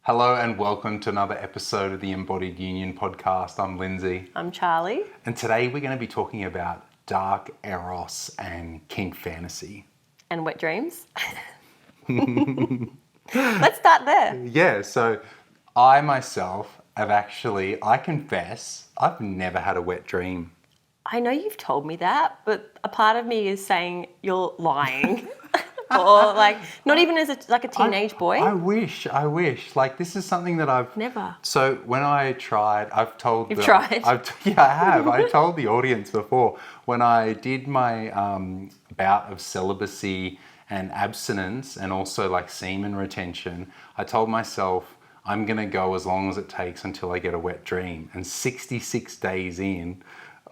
Hello and welcome to another episode of the Embodied Union podcast. I'm Lindsay. I'm Charlie. And today we're going to be talking about dark Eros and kink fantasy. And wet dreams. Let's start there. Yeah, so I myself I confess, I've never had a wet dream. I know you've told me that, but a part of me is saying you're lying. Or like, not even as a teenage boy. I wish. Like, this is something that I've... Never. So when I tried, I've told... You've tried? Yeah, I have. I told the audience before. When I did my bout of celibacy and abstinence and also like semen retention, I told myself, I'm going to go as long as it takes until I get a wet dream. And 66 days in,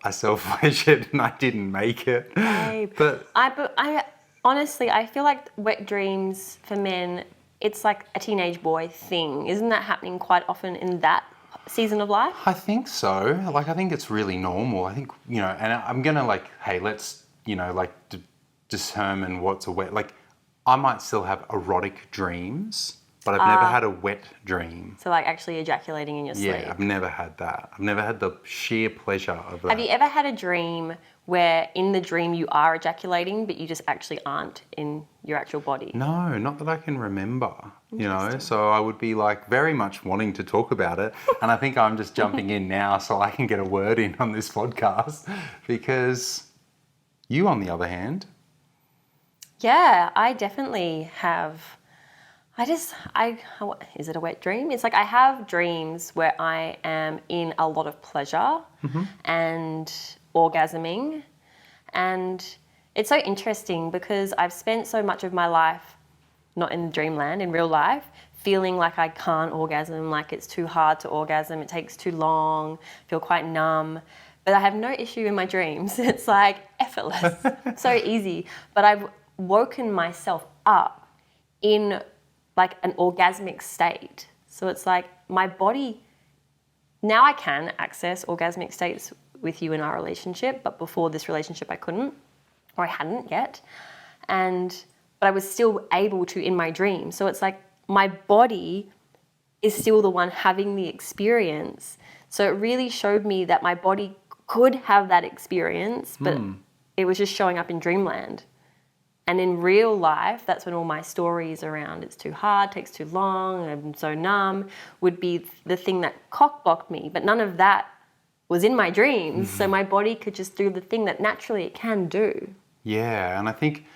I self-pleasured and I didn't make it. Babe. But I honestly, I feel like wet dreams for men, it's like a teenage boy thing. Isn't that happening quite often in that season of life? I think so. Like, I think it's really normal. I think, and I'm going to hey, let's, determine what's a wet, I might still have erotic dreams, but I've never had a wet dream. So like actually ejaculating in your sleep. Yeah, I've never had that. I've never had the sheer pleasure of that. Have you ever had a dream where in the dream you are ejaculating, but you just actually aren't in your actual body? No, not that I can remember, so I would be very much wanting to talk about it. And I think I'm just jumping in now so I can get a word in on this podcast, because you, on the other hand... Yeah, I definitely have. Is it a wet dream? It's like I have dreams where I am in a lot of pleasure and orgasming. And it's so interesting because I've spent so much of my life, not in dreamland, in real life, feeling like I can't orgasm, like it's too hard to orgasm, it takes too long, feel quite numb. But I have no issue in my dreams. It's like effortless, so easy. But I've woken myself up in like an orgasmic state. So it's like my body, now I can access orgasmic states with you in our relationship, but before this relationship I couldn't, or I hadn't yet. But I was still able to in my dream. So it's like my body is still the one having the experience. So it really showed me that my body could have that experience, but it was just showing up in dreamland. And in real life, that's when all my stories around it's too hard, takes too long, I'm so numb, would be the thing that cock-blocked me. But none of that was in my dreams, so my body could just do the thing that naturally it can do. Yeah, and I think,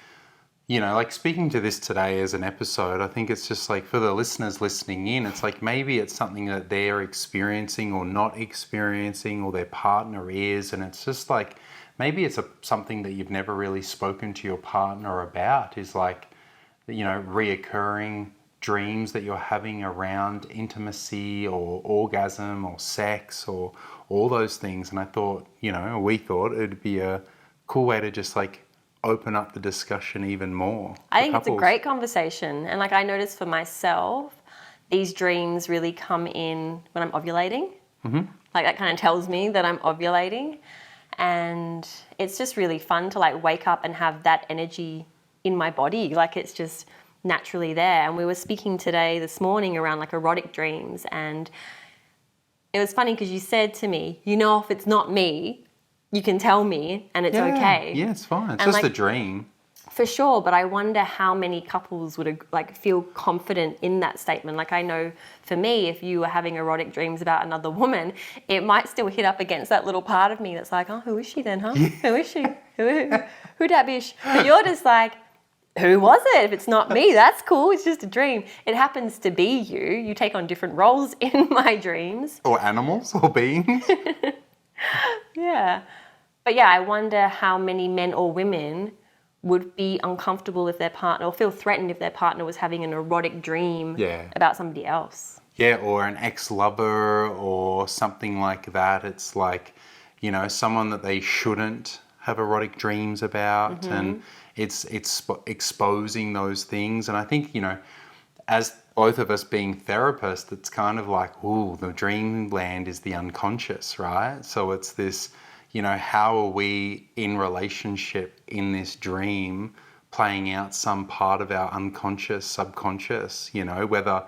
speaking to this today as an episode, I think it's just for the listeners listening in, it's maybe it's something that they're experiencing or not experiencing, or their partner is, and it's just maybe it's something that you've never really spoken to your partner about, is reoccurring dreams that you're having around intimacy or orgasm or sex or all those things. And I thought, we thought it'd be a cool way to just open up the discussion even more. I think it's a great conversation. And I noticed for myself, these dreams really come in when I'm ovulating. Mm-hmm. That kind of tells me that I'm ovulating. And it's just really fun to wake up and have that energy in my body. It's just naturally there. And we were speaking this morning around erotic dreams. And it was funny because you said to me, if it's not me, you can tell me and it's okay. Yeah, it's fine. It's just a dream. For sure, but I wonder how many couples would feel confident in that statement. I know for me, if you were having erotic dreams about another woman, it might still hit up against that little part of me that's oh, who is she then, huh? Yeah. Who is she? Who that bish? But you're just who was it? If it's not me, that's cool. It's just a dream. It happens to be you. You take on different roles in my dreams. Or animals or beings. Yeah. But yeah, I wonder how many men or women would be uncomfortable if their partner, or feel threatened if their partner was having an erotic dream about somebody else. Yeah, or an ex-lover or something like that. It's someone that they shouldn't have erotic dreams about, and it's exposing those things. And I think, as both of us being therapists, it's kind of the dreamland is the unconscious, right? So it's this... how are we in relationship in this dream playing out some part of our unconscious, subconscious, whether,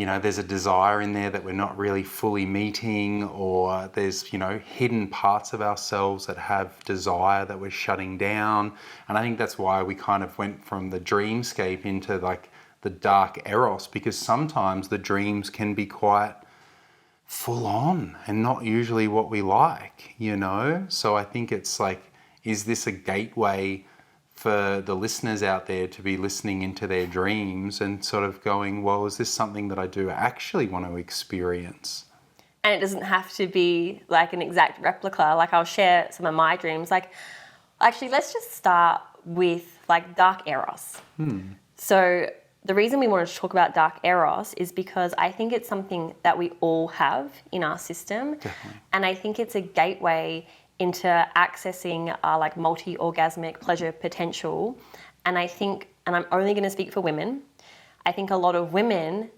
there's a desire in there that we're not really fully meeting, or there's, hidden parts of ourselves that have desire that we're shutting down. And I think that's why we kind of went from the dreamscape into like the dark Eros, because sometimes the dreams can be quite full on and not usually what we like, So I think it's like, is this a gateway for the listeners out there to be listening into their dreams and sort of going, well, is this something that I do actually want to experience? And it doesn't have to be like an exact replica. Like I'll share some of my dreams. Like, actually, let's just start with like dark Eros. So the reason we wanted to talk about dark Eros is because I think it's something that we all have in our system. Definitely. And I think it's a gateway into accessing our like multi-orgasmic pleasure potential. And I think, and I'm only going to speak for women, I think a lot of women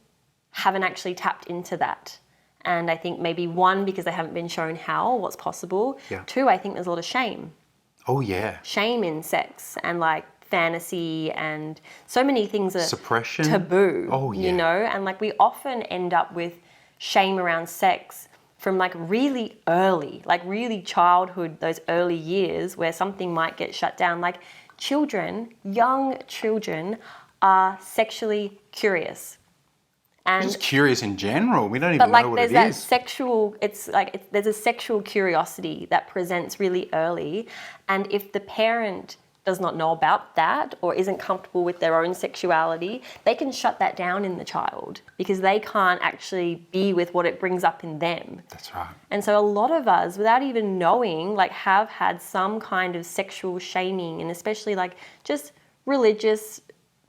haven't actually tapped into that. And I think maybe one, because they haven't been shown how, what's possible. Yeah. Two, I think there's a lot of shame. Oh, yeah. Shame in sex and like fantasy, and so many things are suppression, taboo. Oh, yeah. And like we often end up with shame around sex from like really early, like really childhood, those early years where something might get shut down. Like children, young children are sexually curious. And just curious in general. We don't even like know what there's it that is. sexual, there's a sexual curiosity that presents really early. And if the parent does not know about that or isn't comfortable with their own sexuality, they can shut that down in the child because they can't actually be with what it brings up in them. That's right. And so a lot of us, without even knowing, like have had some kind of sexual shaming, and especially like just religious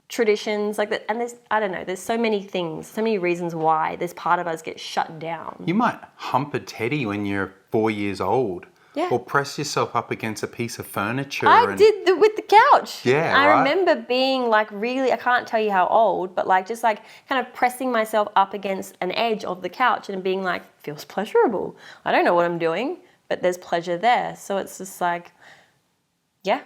traditions like that. And there's so many things, so many reasons why this part of us gets shut down. You might hump a teddy when you're 4 years old. Yeah. Or press yourself up against a piece of furniture. I did with the couch. Yeah, I right? remember being like really, I can't tell you how old, but like just like kind of pressing myself up against an edge of the couch and being like, feels pleasurable. I don't know what I'm doing, but there's pleasure there. So it's just like, yeah.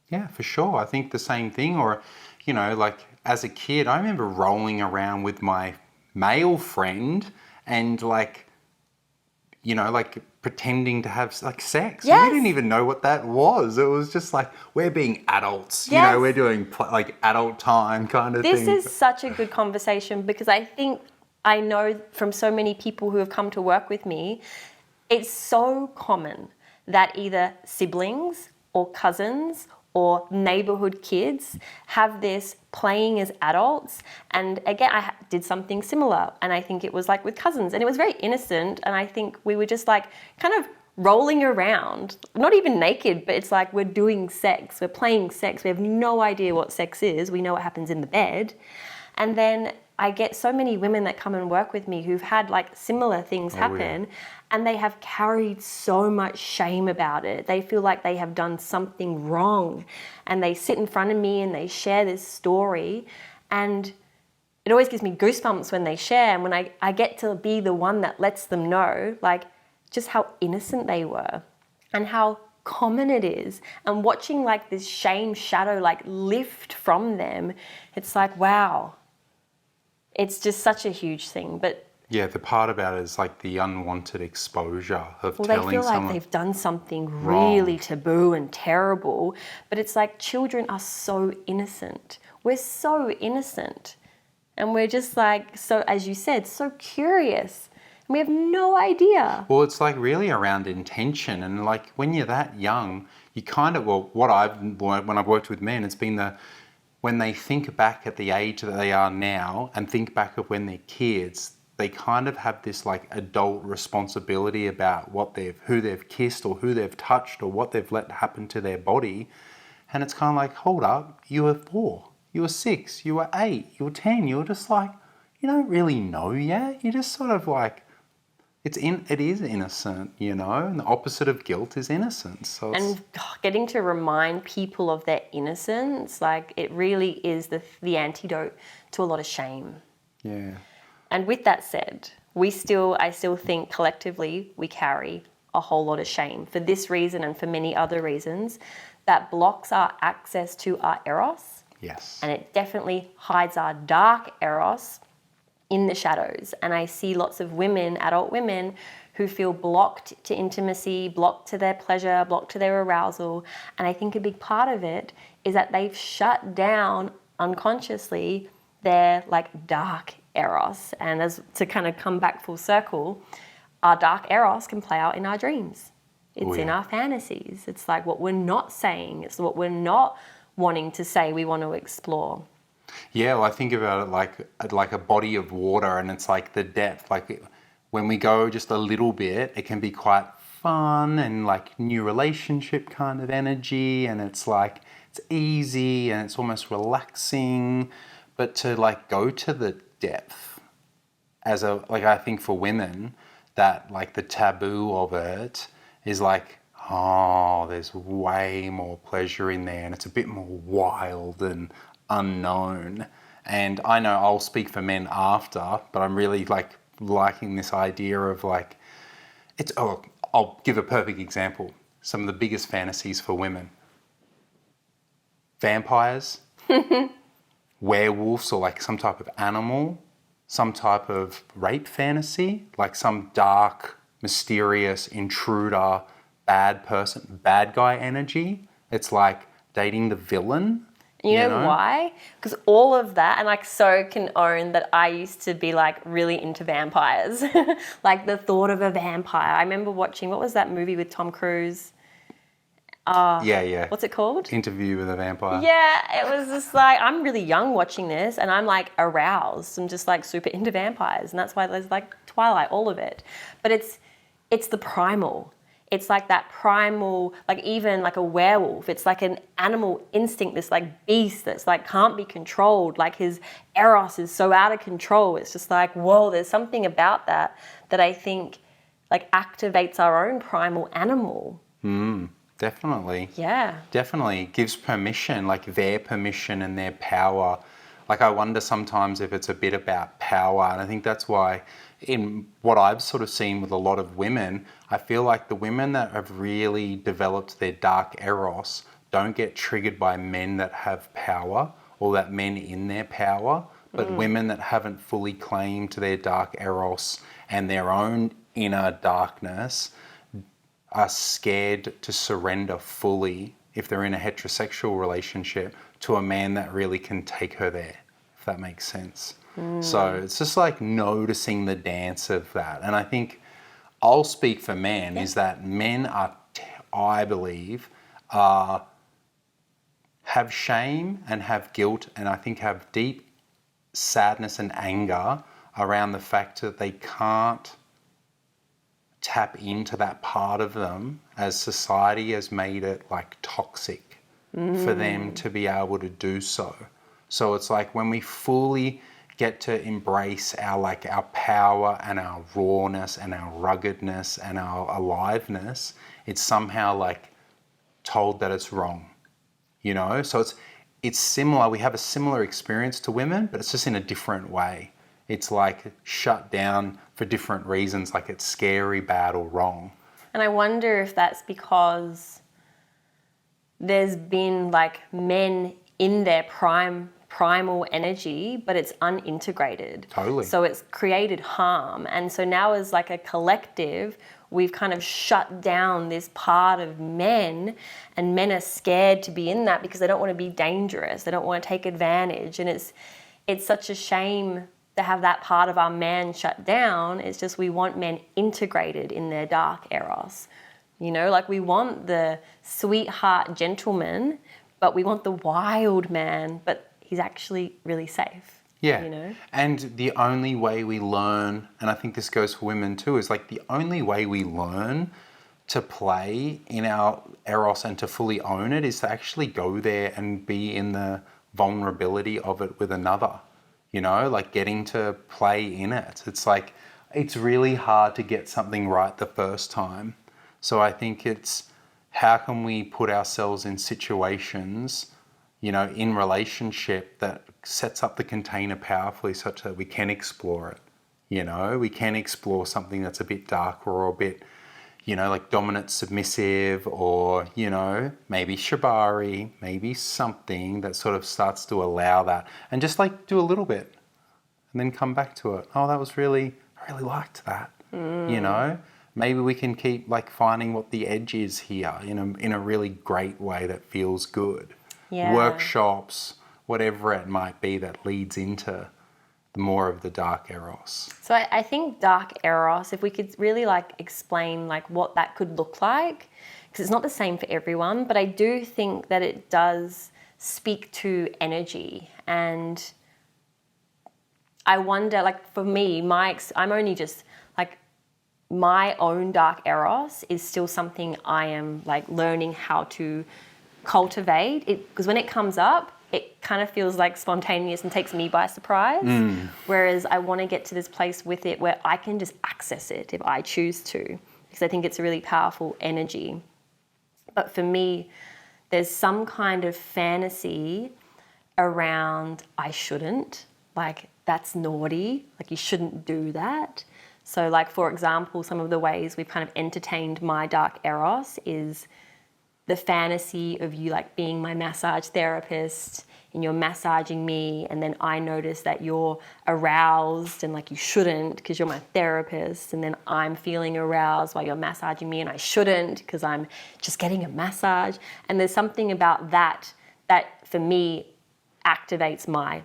Yeah, for sure. I think the same thing. Or, like as a kid, I remember rolling around with my male friend and like pretending to have like sex. Yes. We didn't even know what that was. It was just like, we're being adults, Yes. we're doing like adult time kind of thing. This is such a good conversation because I know from so many people who have come to work with me, it's so common that either siblings or cousins or neighborhood kids have this playing as adults. And again, I did something similar. And I think it was like with cousins, and it was very innocent. And I think we were just like kind of rolling around, not even naked, but it's like we're doing sex, we're playing sex. We have no idea what sex is. We know what happens in the bed. And then I get so many women that come and work with me who've had like similar things happen. Yeah. And they have carried so much shame about it. They feel like they have done something wrong. And they sit in front of me and they share this story. And it always gives me goosebumps when they share. And when I get to be the one that lets them know, like, just how innocent they were and how common it is. And watching like this shame shadow like lift from them, it's like, wow. It's just such a huge thing. But yeah, the part about it is like the unwanted exposure of well, telling they feel like someone they've done something wrong. really taboo and terrible. But it's like children are so innocent. We're so innocent. And we're just like, so as you said, so curious. And we have no idea. Well, it's like really around intention. And like when you're that young, you kind of, well, what I've learned when I've worked with men, it's been when they think back at the age that they are now and think back of when they're kids, they kind of have this like adult responsibility about who they've kissed or who they've touched or what they've let happen to their body. And it's kind of like, hold up, you were 4, you were 6, you were 8, you were 10. You were just like, you don't really know yet. You just sort of like, it is innocent, and the opposite of guilt is innocence. So and getting to remind people of their innocence, like it really is the antidote to a lot of shame. Yeah. And with that said, I still think collectively we carry a whole lot of shame for this reason and for many other reasons that blocks our access to our Eros. Yes. And it definitely hides our dark Eros. in the shadows. And I see lots of women, adult women, who feel blocked to intimacy, blocked to their pleasure, blocked to their arousal. And I think a big part of it is that they've shut down unconsciously their like dark Eros. And as to kind of come back full circle, our dark Eros can play out in our dreams. It's in our fantasies. It's like what we're not saying. It's what we're not wanting to say we want to explore. Yeah, well, I think about it like a body of water, and it's like the depth. Like when we go just a little bit, it can be quite fun and like new relationship kind of energy, and it's like it's easy and it's almost relaxing. But to like go to the depth as a like I think for women that like the taboo of it is like, oh, there's way more pleasure in there and it's a bit more wild and unknown. And I know I'll speak for men after, but I'm really like liking this idea of like, I'll give a perfect example. Some of the biggest fantasies for women. Vampires, werewolves or like some type of animal, some type of rape fantasy, like some dark, mysterious intruder, bad person, bad guy energy. It's like dating the villain. You know why? Because all of that, and like so can own that I used to be like really into vampires. Like the thought of a vampire. I remember watching, what was that movie with Tom Cruise? Yeah. What's it called? Interview with a Vampire. Yeah, it was just like, I'm really young watching this and I'm like aroused. I'm just like super into vampires. And that's why there's like Twilight, all of it. But it's the primal. It's like that primal, like even like a werewolf. It's like an animal instinct, this like beast that's like can't be controlled. Like his Eros is so out of control. It's just like, whoa, there's something about that I think like activates our own primal animal. Definitely. Yeah. Definitely gives permission, like their permission and their power. Like I wonder sometimes if it's a bit about power, and I think that's why in what I've sort of seen with a lot of women, I feel like the women that have really developed their dark Eros don't get triggered by men that have power or that men in their power, but women that haven't fully claimed their dark Eros and their own inner darkness are scared to surrender fully if they're in a heterosexual relationship to a man that really can take her there, if that makes sense. So it's just like noticing the dance of that. And I think I'll speak for men is that men are, I believe, have shame and have guilt and I think have deep sadness and anger around the fact that they can't tap into that part of them as society has made it like toxic for them to be able to do so. So it's like when we fully get to embrace our power and our rawness and our ruggedness and our aliveness, it's somehow like told that it's wrong, you know? So it's similar. We have a similar experience to women, but it's just in a different way. It's like shut down for different reasons, like it's scary, bad, or wrong. And I wonder if that's because there's been like men in their primal energy, but it's unintegrated. Totally. So it's created harm. And so now as like a collective, we've kind of shut down this part of men, and men are scared to be in that because they don't want to be dangerous. They don't want to take advantage. And it's such a shame to have that part of our man shut down. It's just we want men integrated in their dark Eros. You know, like we want the sweetheart gentleman, but we want the wild man, but he's actually really safe. Yeah. You know? And the only way we learn, and I think this goes for women too, is like the only way we learn to play in our Eros and to fully own it is to actually go there and be in the vulnerability of it with another. You know, like getting to play in it. It's like, it's really hard to get something right the first time. So I think it's how can we put ourselves in situations, you know, in relationship that sets up the container powerfully such that we can explore it. You know, we can explore something that's a bit darker or a bit, you know, like dominant, submissive, or, you know, maybe shibari, maybe something that sort of starts to allow that. And just like do a little bit. and then come back to it. Oh, that was really, I really liked that. You know, maybe we can keep like finding what the edge is here in a really great way that feels good. Yeah. Workshops, whatever it might be that leads into more of the dark Eros. So I think dark Eros, if we could really like explain like what that could look like, because it's not the same for everyone, but I do think that it does speak to energy. And I wonder, like for me, I'm only just like, my own dark Eros is still something I am like learning how to cultivate it, because when it comes up, it kind of feels like spontaneous and takes me by surprise. Whereas I want to get to this place with it where I can just access it if I choose to, because I think it's a really powerful energy. But for me, there's some kind of fantasy around I shouldn't, like that's naughty, like you shouldn't do that. So like, for example, some of the ways we've kind of entertained my dark Eros is the fantasy of you like being my massage therapist and you're massaging me, and then I notice that you're aroused and like you shouldn't because you're my therapist, and then I'm feeling aroused while you're massaging me and I shouldn't because I'm just getting a massage. And there's something about that for me activates my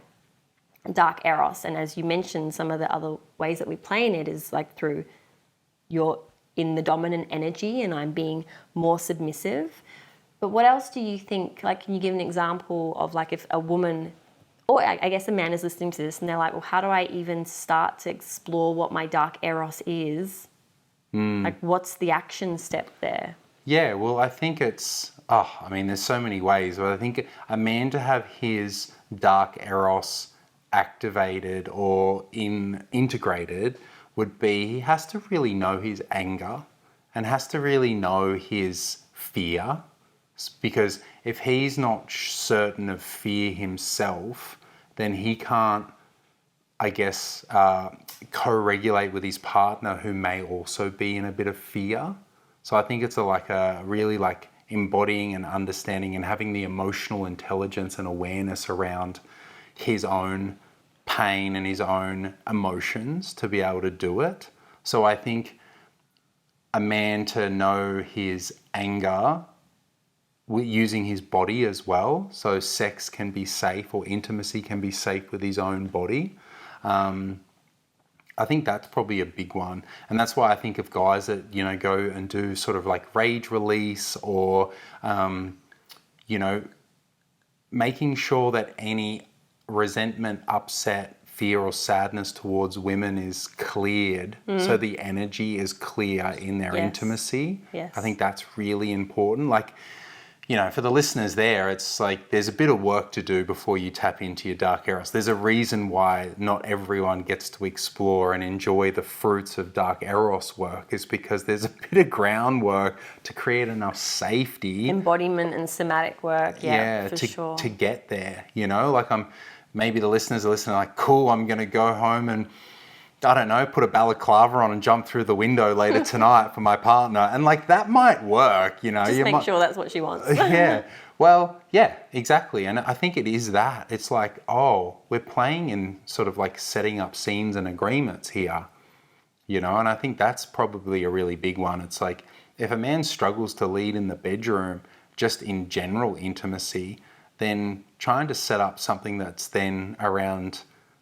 dark Eros. And as you mentioned, some of the other ways that we play in it is like through you're in the dominant energy and I'm being more submissive. But what else do you think, like, can you give an example of like if a woman, or I guess a man is listening to this and they're like, well, how do I even start to explore what my dark Eros is? Like, what's the action step there? Yeah, well, I think there's so many ways, but I think a man to have his dark Eros activated or integrated would be he has to really know his anger and has to really know his fear, because if he's not certain of fear himself, then he can't, I guess, co-regulate with his partner who may also be in a bit of fear. So I think it's a really embodying and understanding and having the emotional intelligence and awareness around his own pain and his own emotions to be able to do it. So I think a man to know his anger using his body as well, so sex can be safe or intimacy can be safe with his own body. I think that's probably a big one. And that's why I think of guys that, go and do sort of like rage release or, making sure that any resentment, upset, fear or sadness towards women is cleared, so the energy is clear in their intimacy. Yes. I think that's really important. Like, for the listeners there, it's like there's a bit of work to do before you tap into your dark Eros. There's a reason why not everyone gets to explore and enjoy the fruits of dark Eros work, is because there's a bit of groundwork to create enough safety. Embodiment and somatic work, for sure. To get there, maybe the listeners are listening like, cool, I'm going to go home and, I don't know, put a balaclava on and jump through the window later tonight for my partner. And like, that might work, Just make sure that's what she wants. Yeah. Well, yeah, exactly. And I think it is that. It's like, oh, we're playing in sort of like setting up scenes and agreements here, and I think that's probably a really big one. It's like, if a man struggles to lead in the bedroom, just in general intimacy, then trying to set up something that's then around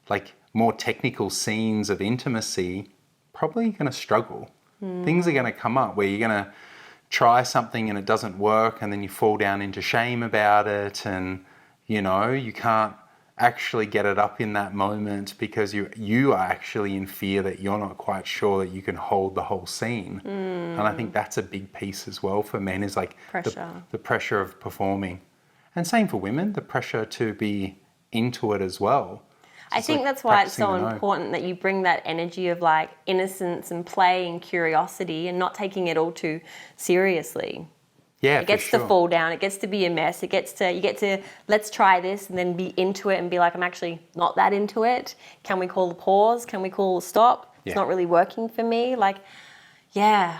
like more technical scenes of intimacy, probably going to struggle. Things are going to come up where you're going to try something and it doesn't work, and then you fall down into shame about it, and you can't actually get it up in that moment because you are actually in fear that you're not quite sure that you can hold the whole scene. And I think that's a big piece as well for men, is like Pressure. the pressure of performing. And same for women, the pressure to be into it as well. I think that's why it's so important that you bring that energy of like innocence and play and curiosity and not taking it all too seriously. Yeah, it gets to fall down. It gets to be a mess. You get to let's try this and then be into it and be like, I'm actually not that into it. Can we call a pause? Can we call a stop? It's not really working for me. Like, yeah,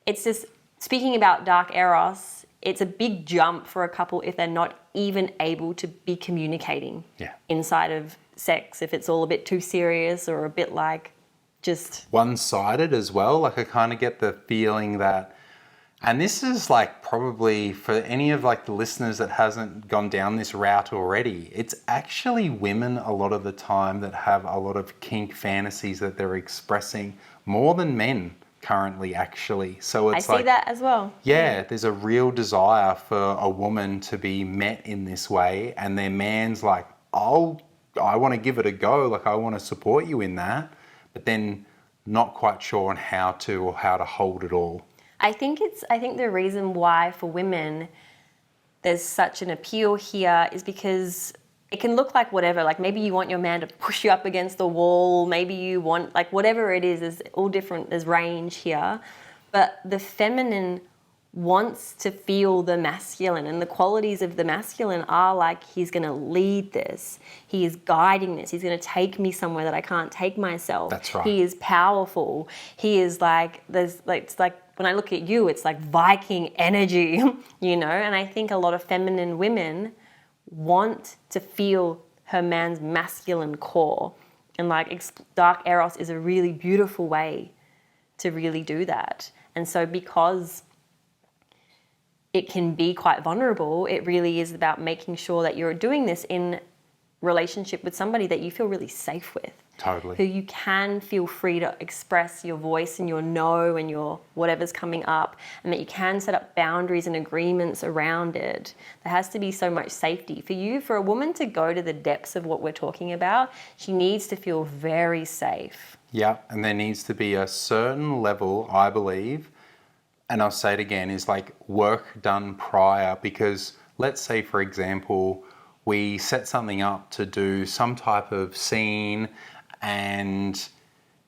it's just speaking about dark Eros. It's a big jump for a couple if they're not even able to be communicating inside of sex, if it's all a bit too serious or a bit like just one-sided as well. Like I kind of get the feeling that, and this is like probably for any of like the listeners that hasn't gone down this route already, it's actually women a lot of the time that have a lot of kink fantasies that they're expressing more than men currently actually. So it's I see like, that as well. yeah, there's a real desire for a woman to be met in this way, and their man's like, I want to give it a go, like I want to support you in that, but then not quite sure on how to hold it all. I think the reason why for women there's such an appeal here is because it can look like whatever, like maybe you want your man to push you up against the wall, maybe you want, like whatever it is, there's all different, there's range here. But the feminine wants to feel the masculine, and the qualities of the masculine are like, he's going to lead this, he is guiding this, he's going to take me somewhere that I can't take myself. That's right. He is powerful. He is like, there's like, it's like when I look at you, it's like Viking energy, you know? And I think a lot of feminine women want to feel her man's masculine core. And like dark Eros is a really beautiful way to really do that. And so because it can be quite vulnerable, it really is about making sure that you're doing this in relationship with somebody that you feel really safe with. Totally. Who you can feel free to express your voice and your no and your whatever's coming up, and that you can set up boundaries and agreements around it. There has to be so much safety. For a woman to go to the depths of what we're talking about, she needs to feel very safe. Yeah, and there needs to be a certain level, I believe, and I'll say it again, is like work done prior, because let's say, for example, we set something up to do some type of scene, and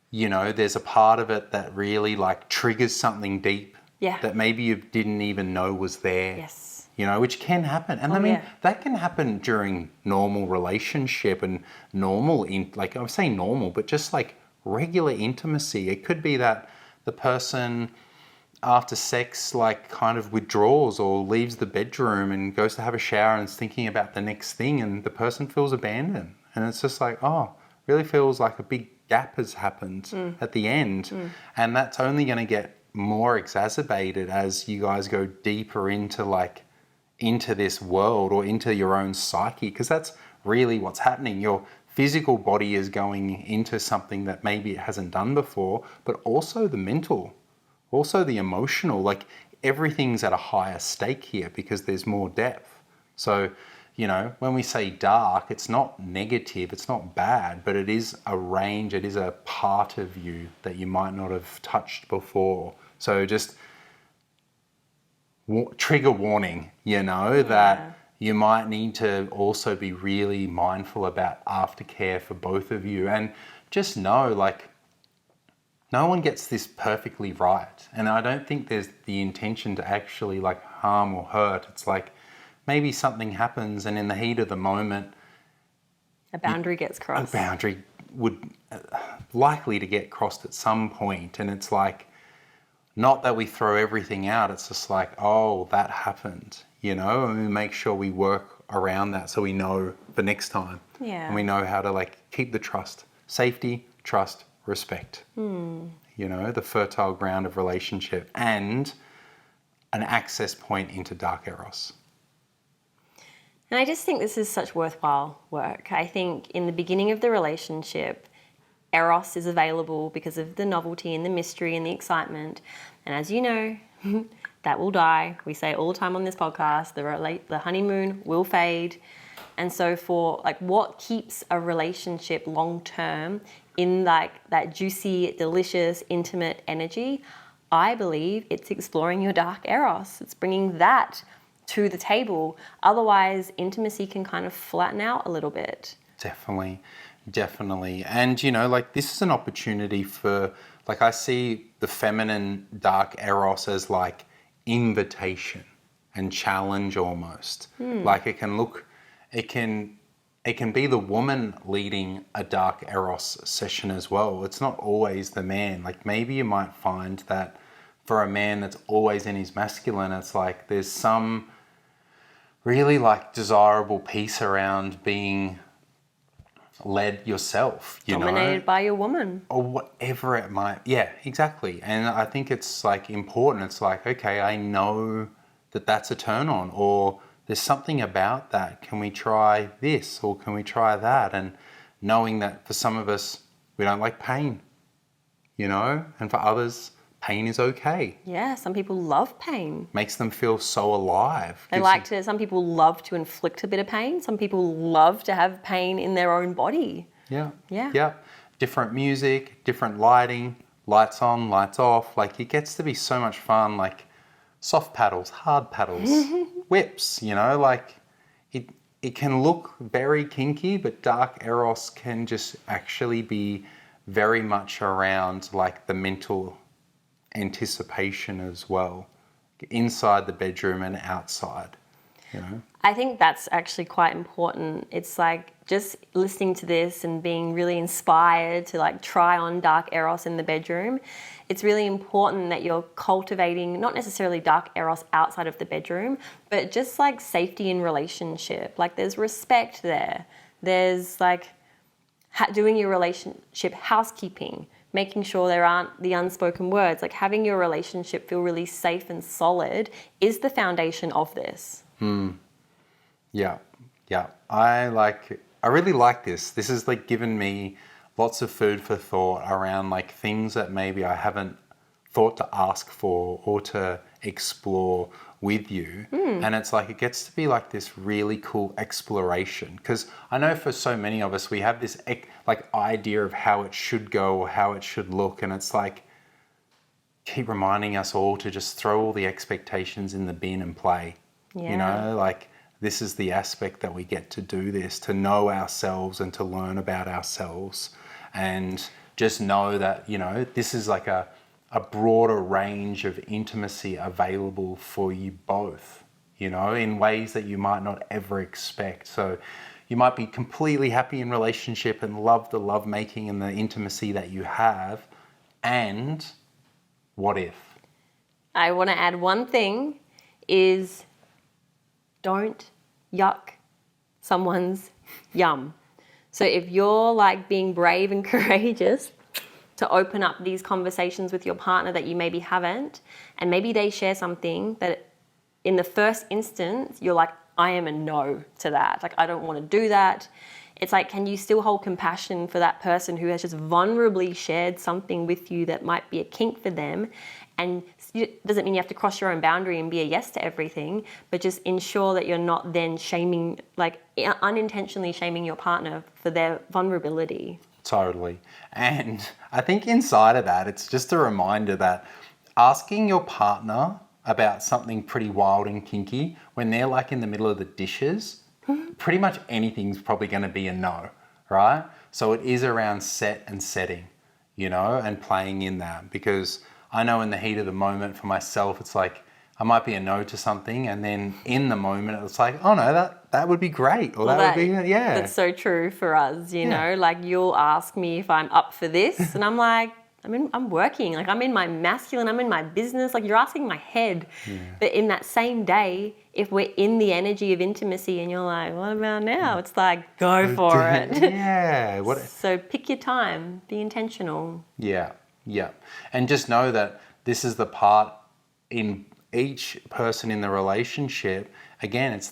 you know there's a part of it that really like triggers something deep, Yeah. that maybe you didn't even know was there. Yes. You know, which can happen. And I mean, that can happen during normal relationship and normal, like I'm saying normal, but just like regular intimacy. It could be that the person after sex like kind of withdraws or leaves the bedroom and goes to have a shower and is thinking about the next thing, and the person feels abandoned. And it's just like, oh, really feels like a big gap has happened at the end. And that's only going to get more exacerbated as you guys go deeper into this world or into your own psyche, because that's really what's happening. Your physical body is going into something that maybe it hasn't done before, but also the mental, also the emotional, like everything's at a higher stake here because there's more depth. So, you know, when we say dark, it's not negative, it's not bad, but it is a range, it is a part of you that you might not have touched before. So just trigger warning, you know, that you might need to also be really mindful about aftercare for both of you. And just know, like, no one gets this perfectly right. And I don't think there's the intention to actually like harm or hurt. It's like maybe something happens and in the heat of the moment, a boundary gets crossed. A boundary would likely to get crossed at some point. And it's like, not that we throw everything out. It's just like, oh, that happened, you know, and we make sure we work around that so we know for next time. Yeah. And we know how to like keep the trust, safety, trust, respect, you know, the fertile ground of relationship and an access point into dark Eros. And I just think this is such worthwhile work. I think in the beginning of the relationship, Eros is available because of the novelty and the mystery and the excitement. And as you know, that will die. We say it all the time on this podcast, the honeymoon will fade. And so for like what keeps a relationship long term in like that juicy, delicious, intimate energy, I believe it's exploring your dark Eros. It's bringing that to the table. Otherwise, intimacy can kind of flatten out a little bit. Definitely. And, you know, like this is an opportunity for, like I see the feminine dark Eros as like invitation and challenge almost. Like it can be the woman leading a dark Eros session as well. It's not always the man. Like maybe you might find that for a man that's always in his masculine, it's like there's some really like desirable piece around being led yourself, you know, Dominated by your woman. or whatever it might. Yeah, exactly. And I think it's like important. It's like, okay, I know that that's a turn on, or there's something about that. Can we try this, or can we try that? And knowing that for some of us, we don't like pain, you know, and for others, pain is okay. Yeah, some people love pain. Makes them feel so alive. Some people love to inflict a bit of pain. Some people love to have pain in their own body. Yeah. Yeah. Yeah. Different music, different lighting, lights on, lights off. Like, it gets to be so much fun. Like, soft paddles, hard paddles, whips, you know, like it can look very kinky, but dark Eros can just actually be very much around like the mental anticipation as well, inside the bedroom and outside, you know. I think that's actually quite important. It's like just listening to this and being really inspired to like try on dark Eros in the bedroom. It's really important that you're cultivating not necessarily dark Eros outside of the bedroom, but just like safety in relationship. Like there's respect there. There's like doing your relationship housekeeping, making sure there aren't the unspoken words. Like having your relationship feel really safe and solid is the foundation of this. Yeah, yeah. I really like this. This has like given me lots of food for thought around like things that maybe I haven't thought to ask for or to explore with you. And it's like, it gets to be like this really cool exploration, because I know for so many of us, we have this like idea of how it should go or how it should look. And it's like, keep reminding us all to just throw all the expectations in the bin and play. Yeah. You know, like this is the aspect that we get to do this, to know ourselves and to learn about ourselves, and just know that, you know, this is like a broader range of intimacy available for you both, you know, in ways that you might not ever expect. So you might be completely happy in relationship and love the lovemaking and the intimacy that you have. And what if? I want to add one thing is don't yuck someone's yum. So if you're like being brave and courageous to open up these conversations with your partner that you maybe haven't, and maybe they share something that in the first instance, you're like, I am a no to that. Like, I don't want to do that. It's like, can you still hold compassion for that person who has just vulnerably shared something with you that might be a kink for them? And it doesn't mean you have to cross your own boundary and be a yes to everything, but just ensure that you're not then shaming, like unintentionally shaming your partner for their vulnerability. Totally. And I think inside of that, it's just a reminder that asking your partner about something pretty wild and kinky when they're like in the middle of the dishes, pretty much anything's probably going to be a no, right? So it is around set and setting, you know, and playing in that, because I know in the heat of the moment for myself, it's like I might be a no to something, and then in the moment it's like, oh no, that would be great, or that would be, yeah. That's so true for us, you know, like you'll ask me if I'm up for this, and I'm like, I'm working, like I'm in my masculine, I'm in my business, like you're asking my head. Yeah. But in that same day, if we're in the energy of intimacy and you're like, what about now? It's like, go for it. Yeah. So pick your time, be intentional. Yeah, yeah. And just know that this is the part in each person in the relationship. Again, it's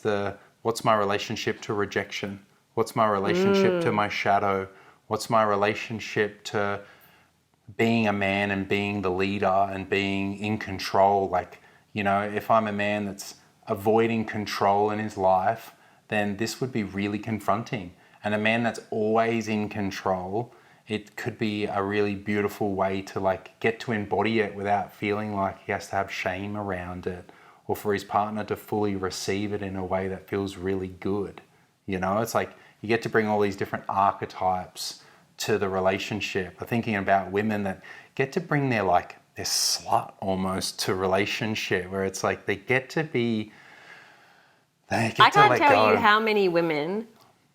what's my relationship to rejection? What's my relationship to my shadow? What's my relationship to being a man and being the leader and being in control? Like, you know, if I'm a man that's avoiding control in his life, then this would be really confronting. And a man that's always in control, it could be a really beautiful way to like get to embody it without feeling like he has to have shame around it, or for his partner to fully receive it in a way that feels really good. You know, it's like you get to bring all these different archetypes to the relationship. I'm thinking about women that get to bring their slut almost to relationship, where it's like they get to be, I can't tell you how many women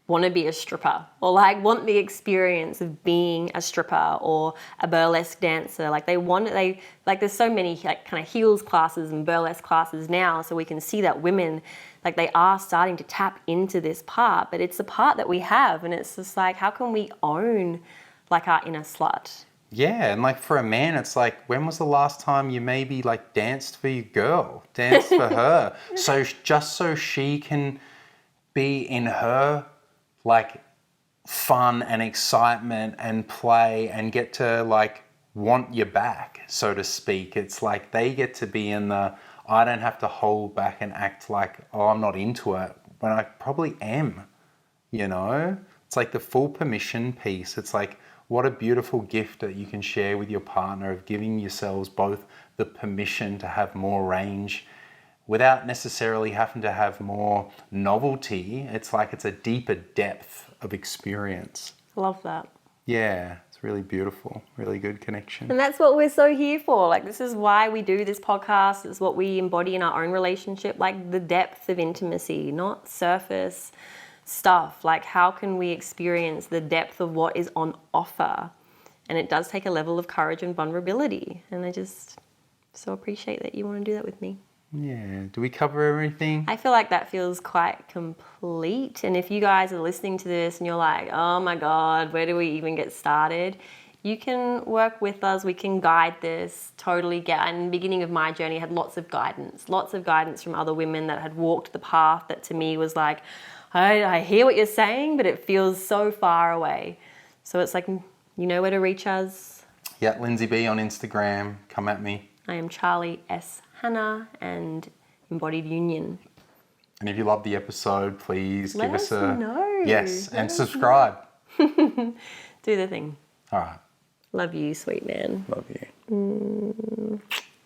want to be a stripper or like want the experience of being a stripper or a burlesque dancer. Like there's so many like kind of heels classes and burlesque classes now, so we can see that women, like they are starting to tap into this part, but it's a part that we have, and it's just like, how can we own like our inner slut? Yeah, and like for a man, it's like, when was the last time you maybe like danced for your girl, danced for her, just so she can be in her like fun and excitement and play and get to like want you back, so to speak. It's like they get to be in the, I don't have to hold back and act like, oh, I'm not into it, when I probably am, you know? It's like the full permission piece. It's like, what a beautiful gift that you can share with your partner, of giving yourselves both the permission to have more range without necessarily having to have more novelty. It's like it's a deeper depth of experience. Love that. Yeah, it's really beautiful, really good connection. And that's what we're so here for. Like, this is why we do this podcast. It's what we embody in our own relationship, like the depth of intimacy, not surface stuff. Like, how can we experience the depth of what is on offer? And it does take a level of courage and vulnerability. And I just so appreciate that you want to do that with me. Yeah. Do we cover everything? I feel like that feels quite complete. And if you guys are listening to this and you're like, oh my God, where do we even get started? You can work with us. We can guide this, totally get. And in the beginning of my journey, I had lots of guidance from other women that had walked the path that to me was like, I hear what you're saying, but it feels so far away. So it's like, you know where to reach us. Yeah, Lindsay B on Instagram. Come at me. I am Charlie S. Hannah and Embodied Union. And if you love the episode, please Let give us us know. Yes, and subscribe. Do the thing. All right. Love you, sweet man. Love you.